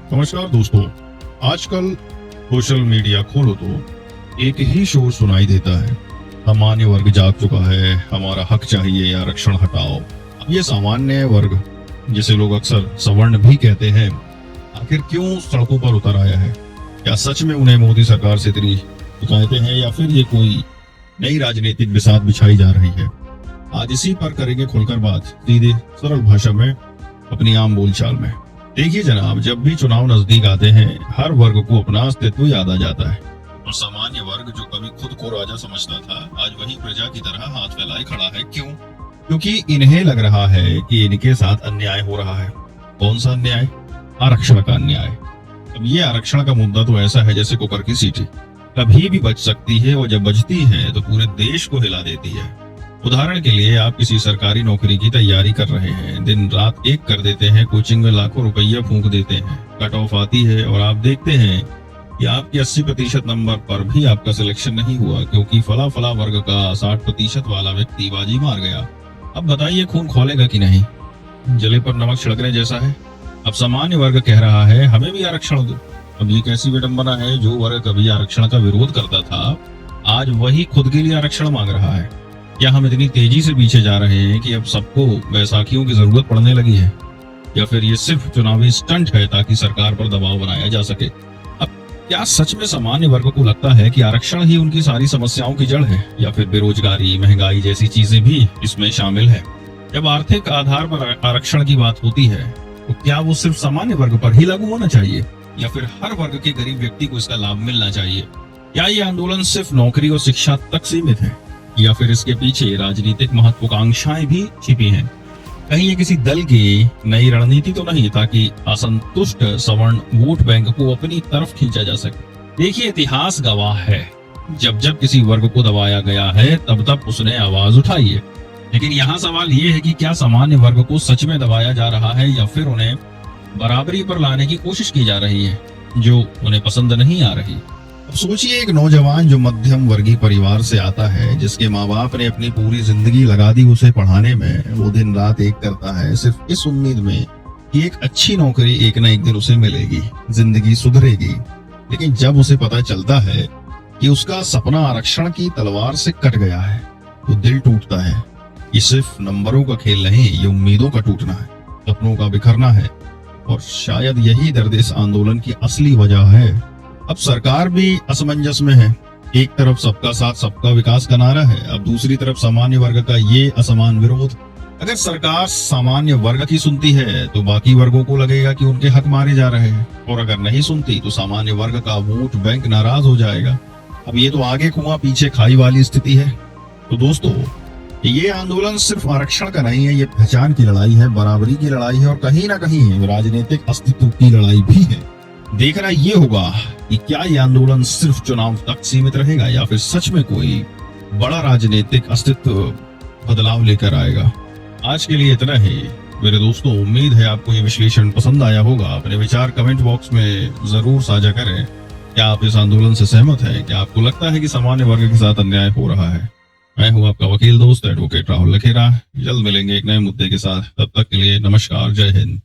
नमस्कार दोस्तों। आजकल सोशल मीडिया खोलो तो एक ही शोर सुनाई देता है, सामान्य वर्ग जाग चुका है, हमारा हक चाहिए, आरक्षण हटाओ। अब ये सामान्य वर्ग, जिसे लोग अक्सर सवर्ण भी कहते हैं, आखिर क्यों सड़कों पर उतर आया है? क्या सच में उन्हें मोदी सरकार से इतनी शिकायतें हैं या फिर ये कोई नई राजनीतिक बिसात बिछाई जा रही है? आज इसी पर करेंगे खुलकर बात, सीधे सरल भाषा में, अपनी आम बोलचाल में। देखिए जनाब, जब भी चुनाव नजदीक आते हैं, हर वर्ग को अपना अस्तित्व याद आ जाता है और सामान्य वर्ग जो कभी खुद को राजा समझता था, आज वही प्रजा की तरह हाथ फैलाए खड़ा है। क्यों? क्योंकि इन्हें लग रहा है कि इनके साथ अन्याय हो रहा है। कौन सा अन्याय? आरक्षण का अन्याय। अब ये आरक्षण का मुद्दा तो ऐसा है जैसे कुकर की सीटी, कभी भी बच सकती है और जब बजती है तो पूरे देश को हिला देती है। उदाहरण के लिए, आप किसी सरकारी नौकरी की तैयारी कर रहे हैं, दिन रात एक कर देते हैं, कोचिंग में लाखों रुपया फूंक देते हैं, कट ऑफ आती है और आप देखते हैं कि आपके 80% नंबर पर भी आपका सिलेक्शन नहीं हुआ क्योंकि फला फला वर्ग का 60% वाला व्यक्ति बाजी मार गया। अब बताइए, खून खौलेगा कि नहीं? जले पर नमक छिड़कने जैसा है। अब सामान्य वर्ग कह रहा है हमें भी आरक्षण दो। अब ये कैसी विडंबना है, जो वर्ग कभी आरक्षण का विरोध करता था, आज वही खुद के लिए आरक्षण मांग रहा है। क्या हम इतनी तेजी से पीछे जा रहे हैं कि अब सबको बैसाखियों की जरूरत पड़ने लगी है, या फिर ये सिर्फ चुनावी स्टंट है ताकि सरकार पर दबाव बनाया जा सके? अब क्या सच में सामान्य वर्ग को लगता है कि आरक्षण ही उनकी सारी समस्याओं की जड़ है, या फिर बेरोजगारी, महंगाई जैसी चीजें भी इसमें शामिल है? जब आर्थिक आधार पर आरक्षण की बात होती है तो क्या वो सिर्फ सामान्य वर्ग पर ही लागू होना चाहिए, या फिर हर वर्ग के गरीब व्यक्ति को इसका लाभ मिलना चाहिए? क्या ये आंदोलन सिर्फ नौकरी और शिक्षा तक सीमित है, या फिर इसके पीछे राजनीतिक महत्वाकांक्षाएं भी छिपी हैं? कहीं ये किसी दल की नई रणनीति तो नहीं, ताकि असंतुष्ट सवर्ण वोट बैंक को अपनी तरफ खींचा जा सके? देखिए, इतिहास गवाह है, जब जब किसी वर्ग को दबाया गया है तब तब उसने आवाज उठाई है। लेकिन यहाँ सवाल ये है कि क्या सामान्य वर्ग को सच में दबाया जा रहा है, या फिर उन्हें बराबरी पर लाने की कोशिश की जा रही है जो उन्हें पसंद नहीं आ रही? अब सोचिए, एक नौजवान जो मध्यम वर्गीय परिवार से आता है, जिसके माँ बाप ने अपनी पूरी जिंदगी लगा दी उसे पढ़ाने में, वो दिन रात एक करता है सिर्फ इस उम्मीद में कि एक अच्छी नौकरी एक न एक दिन उसे मिलेगी, जिंदगी सुधरेगी। लेकिन जब उसे पता चलता है कि उसका सपना आरक्षण की तलवार से कट गया है, तो दिल टूटता है। ये सिर्फ नंबरों का खेल नहीं, ये उम्मीदों का टूटना है, सपनों का बिखरना है, और शायद यही दर्द इस आंदोलन की असली वजह है। अब सरकार भी असमंजस में है। एक तरफ सबका साथ सबका विकास का नारा है, अब दूसरी तरफ सामान्य वर्ग का ये असमान विरोध। अगर सरकार सामान्य वर्ग की सुनती है तो बाकी वर्गों को लगेगा कि उनके हक मारे जा रहे हैं, और अगर नहीं सुनती तो सामान्य वर्ग का वोट बैंक नाराज हो जाएगा। अब ये तो आगे कुआं पीछे खाई वाली स्थिति है। तो दोस्तों, ये आंदोलन सिर्फ आरक्षण का नहीं है, ये पहचान की लड़ाई है, बराबरी की लड़ाई है, और कहीं ना कहीं राजनीतिक अस्तित्व की लड़ाई भी है। देखना ये होगा कि क्या ये आंदोलन सिर्फ चुनाव तक सीमित रहेगा, या फिर सच में कोई बड़ा राजनीतिक अस्तित्व बदलाव लेकर आएगा। आज के लिए इतना ही मेरे दोस्तों। उम्मीद है आपको ये विश्लेषण पसंद आया होगा। अपने विचार कमेंट बॉक्स में जरूर साझा करें। क्या आप इस आंदोलन से सहमत हैं? क्या आपको लगता है कि सामान्य वर्ग के साथ अन्याय हो रहा है? मैं हूं आपका वकील दोस्त एडवोकेट राहुल लखेरा। जल्द मिलेंगे एक नए मुद्दे के साथ। तब तक के लिए नमस्कार, जय हिंद।